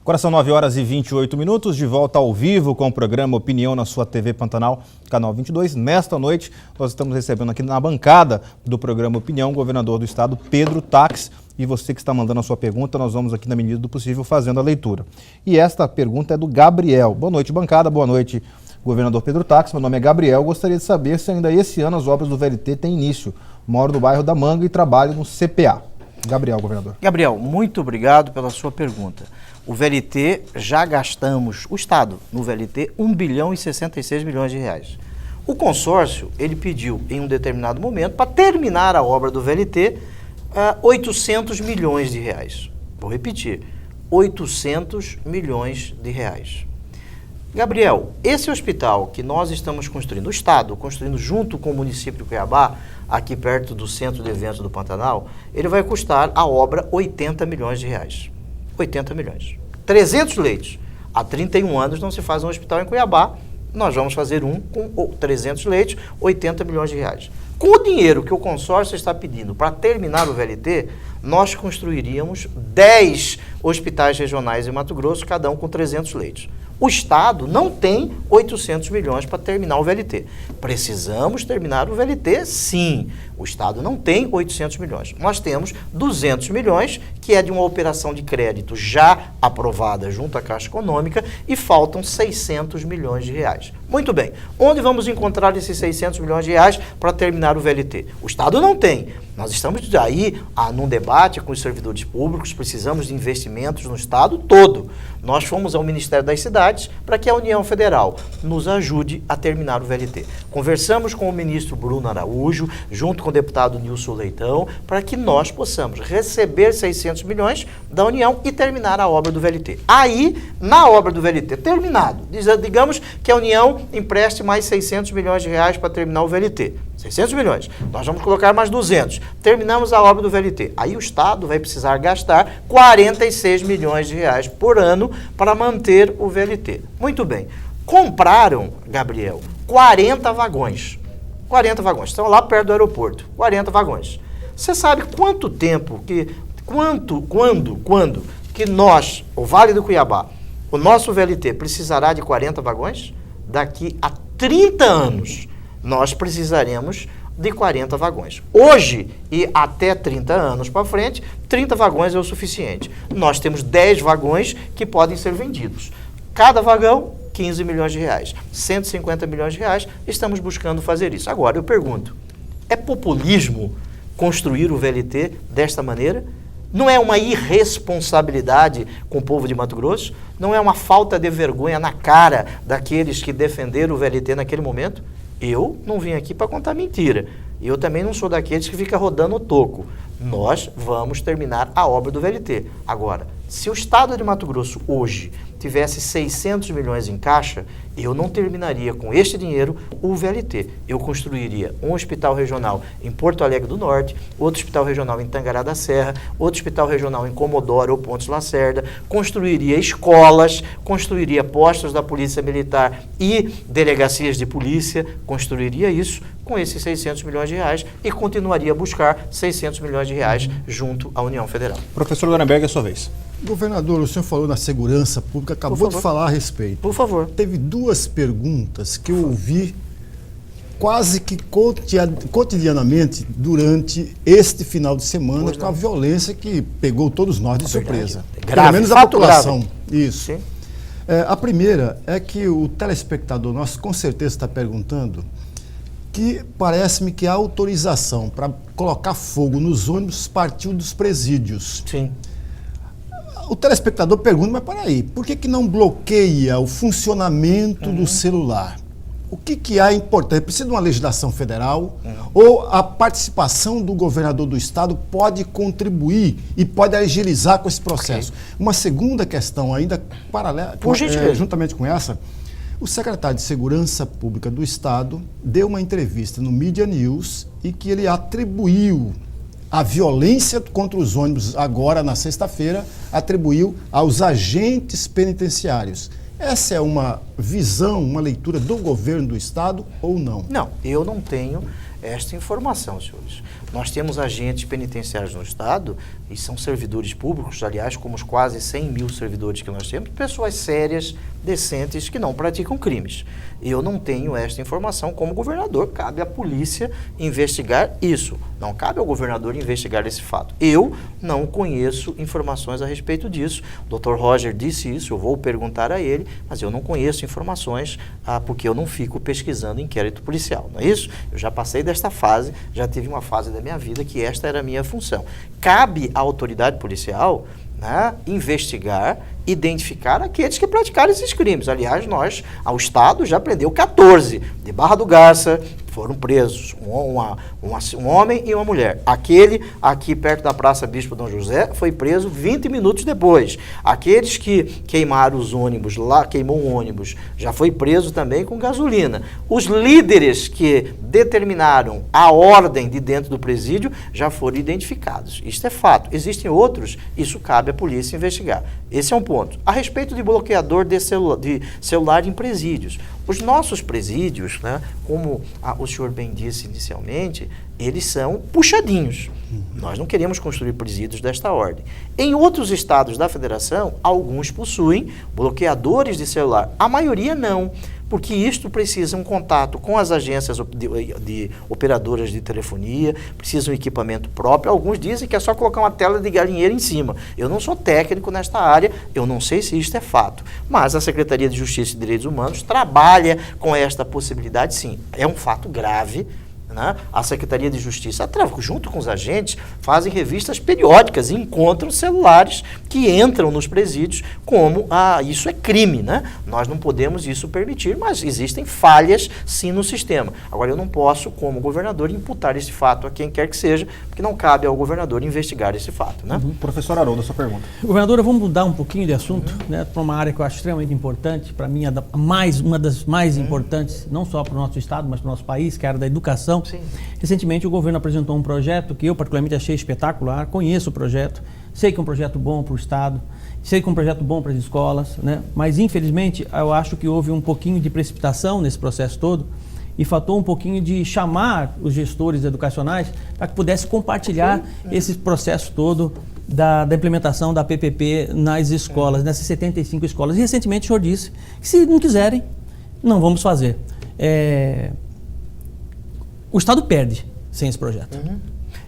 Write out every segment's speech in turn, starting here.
Agora são 9 horas e 28 minutos, de volta ao vivo com o programa Opinião na sua TV Pantanal, canal 22. Nesta noite, nós estamos recebendo aqui na bancada do programa Opinião, o governador do estado, Pedro Taques. E você que está mandando a sua pergunta, nós vamos aqui, na medida do possível, fazendo a leitura. E esta pergunta é do Gabriel. Boa noite, bancada. Boa noite, governador Pedro Taques. Meu nome é Gabriel. Gostaria de saber se ainda esse ano as obras do VLT têm início. Moro no bairro da Manga e trabalho no CPA. Gabriel, governador. Gabriel, muito obrigado pela sua pergunta. O VLT, já gastamos, o Estado, no VLT, 1 bilhão e 66 milhões de reais. O consórcio, ele pediu, em um determinado momento, para terminar a obra do VLT, 800 milhões de reais. Vou repetir, 800 milhões de reais. Gabriel, esse hospital que nós estamos construindo, o Estado, construindo junto com o município de Cuiabá, aqui perto do Centro de Eventos do Pantanal, ele vai custar a obra 80 milhões de reais. 80 milhões. 300 leitos. Há 31 anos não se faz um hospital em Cuiabá, nós vamos fazer um com 300 leitos, 80 milhões de reais. Com o dinheiro que o consórcio está pedindo para terminar o VLT, nós construiríamos 10 hospitais regionais em Mato Grosso, cada um com 300 leitos. O Estado não tem 800 milhões para terminar o VLT. Precisamos terminar o VLT, sim. O Estado não tem 800 milhões. Nós temos 200 milhões, que é de uma operação de crédito já aprovada junto à Caixa Econômica, e faltam 600 milhões de reais. Muito bem. Onde vamos encontrar esses 600 milhões de reais para terminar o VLT? O Estado não tem. Nós estamos aí num debate com os servidores públicos, precisamos de investimentos no Estado todo. Nós fomos ao Ministério das Cidades para que a União Federal nos ajude a terminar o VLT. Conversamos com o ministro Bruno Araújo, junto com o deputado Nilson Leitão, para que nós possamos receber 600 milhões da União e terminar a obra do VLT. Aí, na obra do VLT terminado, digamos que a União empreste mais 600 milhões de reais para terminar o VLT. 600 milhões. Nós vamos colocar mais 200. Terminamos a obra do VLT. Aí o Estado vai precisar gastar 46 milhões de reais por ano para manter o VLT. Muito bem. Compraram, Gabriel, 40 vagões. 40 vagões. Estão lá perto do aeroporto. 40 vagões. Você sabe quanto tempo quando que nós, o Vale do Cuiabá, o nosso VLT precisará de 40 vagões? Daqui a 30 anos. Nós precisaremos de 40 vagões. Hoje e até 30 anos para frente, 30 vagões é o suficiente. Nós temos 10 vagões que podem ser vendidos. Cada vagão, 15 milhões de reais. 150 milhões de reais, estamos buscando fazer isso. Agora, eu pergunto, é populismo construir o VLT desta maneira? Não é uma irresponsabilidade com o povo de Mato Grosso? Não é uma falta de vergonha na cara daqueles que defenderam o VLT naquele momento? Eu não vim aqui para contar mentira. Eu também não sou daqueles que fica rodando o toco. Nós vamos terminar a obra do VLT. Agora, se o Estado de Mato Grosso hoje tivesse 600 milhões em caixa, eu não terminaria com este dinheiro o VLT. Eu construiria um hospital regional em Porto Alegre do Norte, outro hospital regional em Tangará da Serra, outro hospital regional em Comodoro ou Pontes Lacerda, construiria escolas, construiria postos da Polícia Militar e delegacias de polícia, construiria isso com esses 600 milhões de reais e continuaria a buscar 600 milhões de reais junto à União Federal. Professor Lorenberg, é a sua vez. Governador, o senhor falou na segurança pública, acabou de falar a respeito. Por favor. Teve duas perguntas que eu ouvi quase que cotidianamente durante este final de semana, com a violência que pegou todos nós de surpresa. Grave, pelo menos a população. Grave. Isso. A primeira é que o telespectador nosso com certeza está perguntando que parece-me que a autorização para colocar fogo nos ônibus partiu dos presídios. Sim. O telespectador pergunta, mas peraí, por que não bloqueia o funcionamento do celular? O que há importante? Precisa de uma legislação federal? Ou a participação do governador do estado pode contribuir e pode agilizar com esse processo? Okay. Uma segunda questão ainda paralela, juntamente com essa, o secretário de Segurança Pública do estado deu uma entrevista no Media News e que ele atribuiu a violência contra os ônibus agora na sexta-feira, atribuiu aos agentes penitenciários. Essa é uma visão, uma leitura do governo do estado ou não? Não, eu não tenho esta informação, senhores. Nós temos agentes penitenciários no Estado, e são servidores públicos, aliás, como os quase 100 mil servidores que nós temos, pessoas sérias, decentes, que não praticam crimes. Eu não tenho esta informação como governador, cabe à polícia investigar isso. Não cabe ao governador investigar esse fato. Eu não conheço informações a respeito disso. O Dr. Roger disse isso, eu vou perguntar a ele, mas eu não conheço informações porque eu não fico pesquisando inquérito policial, não é isso? Eu já passei desta fase, já tive uma fase da minha vida que esta era a minha função. Cabe à autoridade policial, né, investigar, identificar aqueles que praticaram esses crimes. Aliás, o Estado já prendeu 14 de Barra do Garça, foram presos um homem e uma mulher. Aquele aqui perto da Praça Bispo Dom José foi preso 20 minutos depois. Aqueles que queimaram os ônibus lá, queimou um ônibus, já foi preso também com gasolina. Os líderes que determinaram a ordem de dentro do presídio já foram identificados. Isto é fato. Existem outros, isso cabe à polícia investigar. Esse é um ponto. A respeito de bloqueador de celular em presídios. Os nossos presídios, né, como o senhor bem disse inicialmente, eles são puxadinhos. Nós não queremos construir presídios desta ordem. Em outros estados da federação, alguns possuem bloqueadores de celular. A maioria não, porque isto precisa um contato com as agências de operadoras de telefonia, precisa um equipamento próprio. Alguns dizem que é só colocar uma tela de galinheiro em cima. Eu não sou técnico nesta área, eu não sei se isto é fato. Mas a Secretaria de Justiça e Direitos Humanos trabalha com esta possibilidade, sim. É um fato grave. A Secretaria de Justiça, junto com os agentes, fazem revistas periódicas e encontram celulares que entram nos presídios como isso é crime, né? Nós não podemos isso permitir, mas existem falhas sim no sistema. Agora, eu não posso, como governador, imputar esse fato a quem quer que seja, porque não cabe ao governador investigar esse fato, né? Professor Haroldo, a sua pergunta. Governador, eu vou mudar um pouquinho de assunto, né, para uma área que eu acho extremamente importante, para mim uma das mais importantes, não só para o nosso estado, mas para o nosso país, que é a área da educação. Sim. Recentemente o governo apresentou um projeto que eu particularmente achei espetacular, conheço o projeto, sei que é um projeto bom para o estado, sei que é um projeto bom para as escolas, né? Mas infelizmente eu acho que houve um pouquinho de precipitação nesse processo todo e faltou um pouquinho de chamar os gestores educacionais para que pudesse compartilhar esse processo todo da implementação da PPP nas escolas, nessas 75 escolas. E recentemente o senhor disse que se não quiserem, não vamos fazer. O Estado perde sem esse projeto.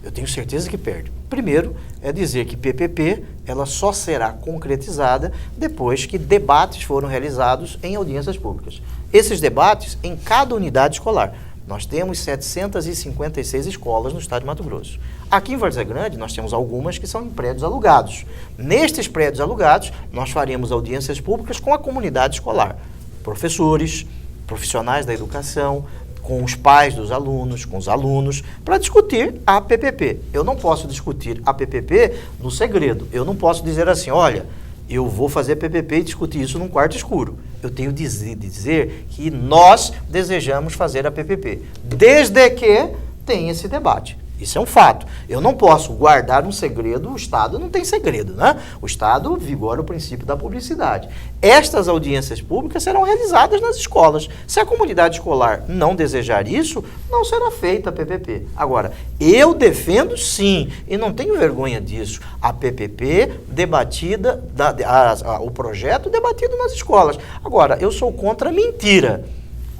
Eu tenho certeza que perde. Primeiro, é dizer que PPP ela só será concretizada depois que debates foram realizados em audiências públicas. Esses debates em cada unidade escolar. Nós temos 756 escolas no estado de Mato Grosso. Aqui em Várzea Grande, nós temos algumas que são em prédios alugados. Nestes prédios alugados, nós faremos audiências públicas com a comunidade escolar. Professores, profissionais da educação, com os pais dos alunos, com os alunos, para discutir a PPP. Eu não posso discutir a PPP no segredo. Eu não posso dizer assim, olha, eu vou fazer PPP e discutir isso num quarto escuro. Eu tenho de dizer que nós desejamos fazer a PPP, desde que tenha esse debate. Isso é um fato. Eu não posso guardar um segredo, o Estado não tem segredo, né? O Estado vigora o princípio da publicidade. Estas audiências públicas serão realizadas nas escolas. Se a comunidade escolar não desejar isso, não será feita a PPP. Agora, eu defendo sim, e não tenho vergonha disso, a PPP debatida, o projeto debatido nas escolas. Agora, eu sou contra a mentira.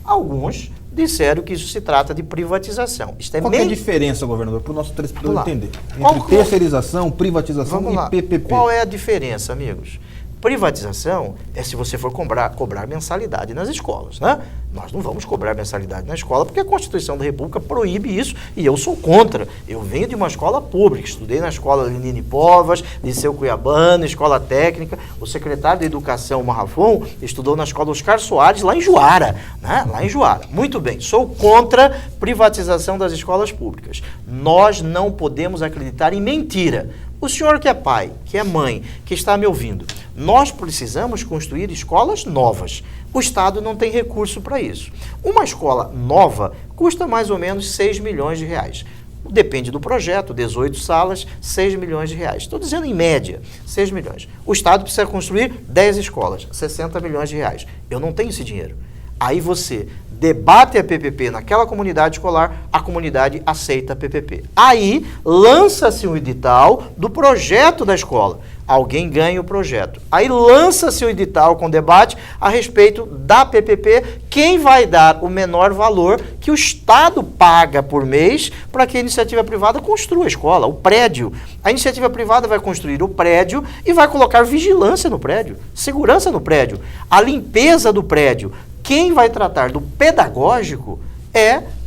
Alguns disseram que isso se trata de privatização. Qual é a diferença, governador, para o nosso telespectador entender? Entre terceirização, privatização e PPP. Qual é a diferença, amigos? Privatização é se você for cobrar mensalidade nas escolas, né? Nós não vamos cobrar mensalidade na escola porque a Constituição da República proíbe isso e eu sou contra. Eu venho de uma escola pública, estudei na escola Lenine Povas, Liceu Cuiabano, escola técnica. O secretário de Educação, Marrafon, estudou na escola Oscar Soares, lá em Juara, né? Lá em Juara. Muito bem, sou contra privatização das escolas públicas. Nós não podemos acreditar em mentira. O senhor que é pai, que é mãe, que está me ouvindo, nós precisamos construir escolas novas. O Estado não tem recurso para isso. Uma escola nova custa mais ou menos 6 milhões de reais. Depende do projeto, 18 salas, 6 milhões de reais. Estou dizendo em média, 6 milhões. O Estado precisa construir 10 escolas, 60 milhões de reais. Eu não tenho esse dinheiro. Aí você debate a PPP naquela comunidade escolar, a comunidade aceita a PPP. Aí lança-se um edital do projeto da escola. Alguém ganha o projeto. Aí lança-se o edital com debate a respeito da PPP, quem vai dar o menor valor que o Estado paga por mês para que a iniciativa privada construa a escola, o prédio. A iniciativa privada vai construir o prédio e vai colocar vigilância no prédio, segurança no prédio, a limpeza do prédio. Quem vai tratar do pedagógico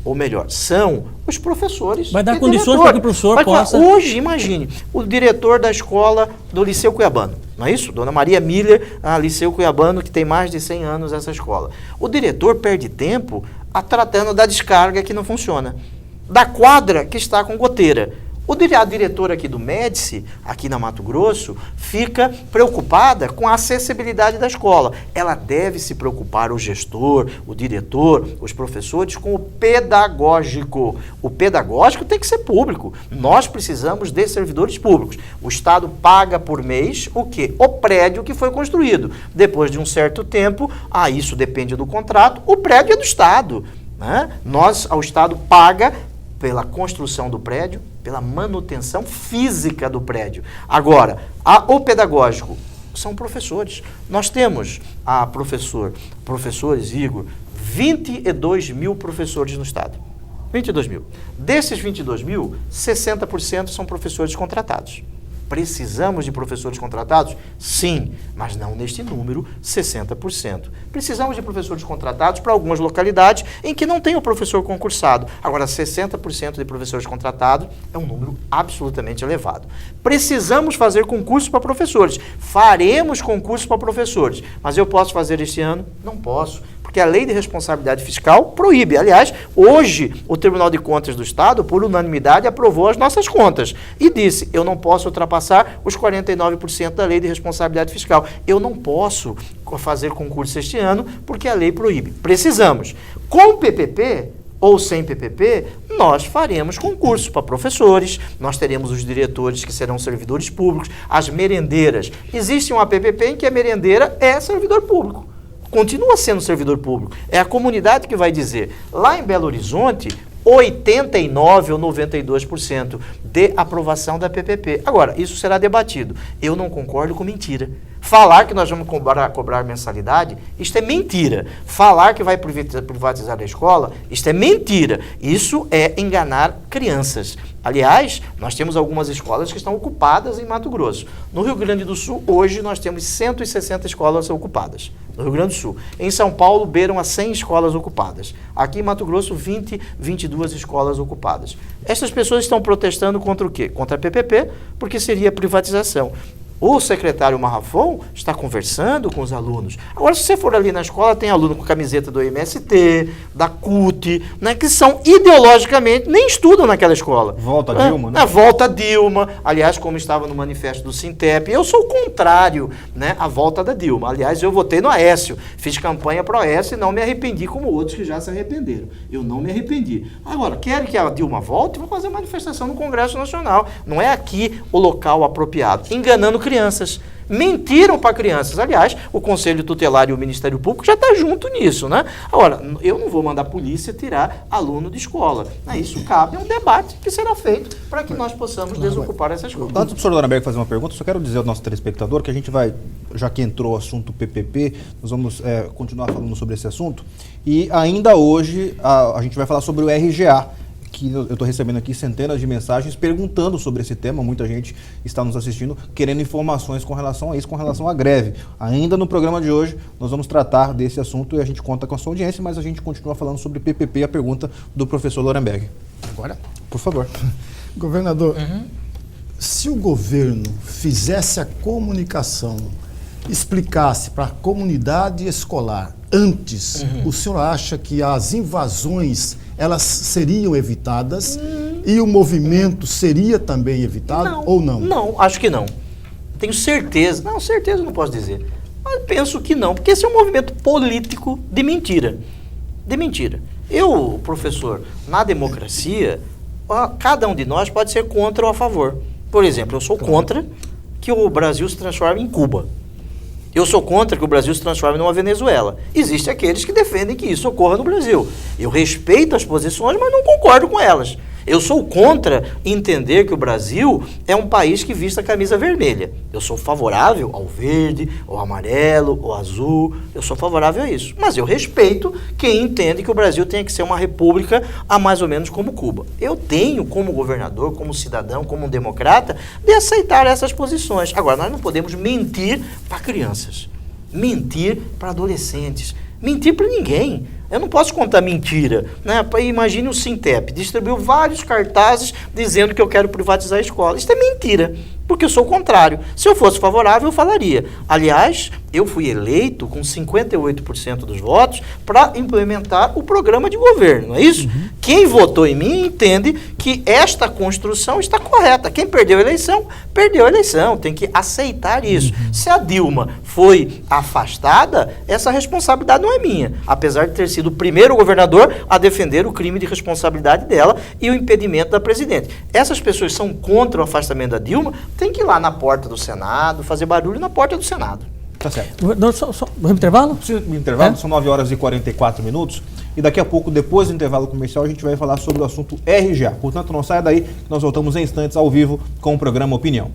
ou melhor, são os professores. Vai dar condições para que o professor possa... Hoje, imagine, o diretor da escola do Liceu Cuiabano, não é isso? Dona Maria Miller, Liceu Cuiabano, que tem mais de 100 anos essa escola. O diretor perde tempo tratando da descarga que não funciona, da quadra que está com goteira. A diretora aqui do Médici, aqui na Mato Grosso, fica preocupada com a acessibilidade da escola. Ela deve se preocupar, o gestor, o diretor, os professores, com o pedagógico. O pedagógico tem que ser público. Nós precisamos de servidores públicos. O Estado paga por mês o quê? O prédio que foi construído. Depois de um certo tempo, isso depende do contrato, o prédio é do Estado, né? O Estado paga pela construção do prédio, pela manutenção física do prédio. Agora, o pedagógico são professores. Nós temos, professores, Igor, 22 mil professores no estado. 22 mil. Desses 22 mil, 60% são professores contratados. Precisamos de professores contratados? Sim, mas não neste número, 60%. Precisamos de professores contratados para algumas localidades em que não tem o professor concursado. Agora, 60% de professores contratados é um número absolutamente elevado. Precisamos fazer concursos para professores. Faremos concursos para professores. Mas eu posso fazer este ano? Não posso, porque a Lei de Responsabilidade Fiscal proíbe. Aliás, hoje, o Tribunal de Contas do Estado, por unanimidade, aprovou as nossas contas e disse, eu não posso ultrapassar os 49% da Lei de Responsabilidade Fiscal. Eu não posso fazer concurso este ano, porque a lei proíbe. Precisamos. Com PPP ou sem PPP, nós faremos concursos para professores, nós teremos os diretores que serão servidores públicos, as merendeiras. Existe uma PPP em que a merendeira é servidor público. Continua sendo servidor público. É a comunidade que vai dizer. Lá em Belo Horizonte, 89% ou 92% de aprovação da PPP. Agora, isso será debatido. Eu não concordo com mentira. Falar que nós vamos cobrar mensalidade, isto é mentira. Falar que vai privatizar a escola, isto é mentira. Isso é enganar crianças. Aliás, nós temos algumas escolas que estão ocupadas em Mato Grosso. No Rio Grande do Sul, hoje, nós temos 160 escolas ocupadas. No Rio Grande do Sul. Em São Paulo, beiram a 100 escolas ocupadas. Aqui em Mato Grosso, 22 escolas ocupadas. Estas pessoas estão protestando contra o quê? Contra a PPP, porque seria privatização. O secretário Marrafon está conversando com os alunos. Agora, se você for ali na escola, tem aluno com camiseta do MST, da CUT, né, que são ideologicamente, nem estudam naquela escola. Volta a Dilma, né? Volta a Dilma. Aliás, como estava no manifesto do Sintep, eu sou contrário, né, à volta da Dilma. Aliás, eu votei no Aécio. Fiz campanha para o Aécio e não me arrependi, como outros que já se arrependeram. Eu não me arrependi. Agora, querem que a Dilma volte? Vou fazer manifestação no Congresso Nacional. Não é aqui o local apropriado. Enganando crianças. Mentiram para crianças. Aliás, o Conselho Tutelar e o Ministério Público já está junto nisso, né? Agora, eu não vou mandar a polícia tirar aluno de escola. Isso cabe a um debate que será feito para que nós possamos desocupar essa escola. Antes do professor Lorenberg fazer uma pergunta, só quero dizer ao nosso telespectador que a gente vai, já que entrou o assunto PPP, nós vamos continuar falando sobre esse assunto. E ainda hoje a gente vai falar sobre o RGA, que eu estou recebendo aqui centenas de mensagens perguntando sobre esse tema. Muita gente está nos assistindo querendo informações com relação a isso, com relação à greve. Ainda no programa de hoje nós vamos tratar desse assunto e a gente conta com a sua audiência, mas a gente continua falando sobre PPP, a pergunta do professor Lorenberg. Agora? Por favor. Governador, se o governo fizesse a comunicação, explicasse para a comunidade escolar antes, o senhor acha que as invasões elas seriam evitadas e o movimento seria também evitado ou não? Não, acho que não. Tenho certeza. Não, certeza não posso dizer. Mas penso que não, porque esse é um movimento político de mentira. De mentira. Eu, professor, na democracia, cada um de nós pode ser contra ou a favor. Por exemplo, eu sou contra que o Brasil se transforme em Cuba. Eu sou contra que o Brasil se transforme numa Venezuela. Existem aqueles que defendem que isso ocorra no Brasil. Eu respeito as posições, mas não concordo com elas. Eu sou contra entender que o Brasil é um país que vista a camisa vermelha. Eu sou favorável ao verde, ao amarelo, ao azul. Eu sou favorável a isso. Mas eu respeito quem entende que o Brasil tem que ser uma república a mais ou menos como Cuba. Eu tenho, como governador, como cidadão, como um democrata, de aceitar essas posições. Agora, nós não podemos mentir para crianças, mentir para adolescentes, mentir para ninguém. Eu não posso contar mentira, né? Imagine o Sintep, distribuiu vários cartazes dizendo que eu quero privatizar a escola. Isso é mentira, porque eu sou o contrário. Se eu fosse favorável, eu falaria. Aliás, eu fui eleito com 58% dos votos para implementar o programa de governo, não é isso? Quem votou em mim entende que esta construção está correta. Quem perdeu a eleição, perdeu a eleição. Tem que aceitar isso. Se a Dilma foi afastada, essa responsabilidade não é minha, apesar de ter sido o primeiro governador a defender o crime de responsabilidade dela e o impedimento da presidente. Essas pessoas são contra o afastamento da Dilma, tem que ir lá na porta do Senado, fazer barulho na porta do Senado. Tá certo. Vamos intervalo? Precisa de intervalo, são 9 horas e 44 minutos. E daqui a pouco, depois do intervalo comercial, a gente vai falar sobre o assunto RGA. Portanto, não saia daí, nós voltamos em instantes ao vivo com o programa Opinião.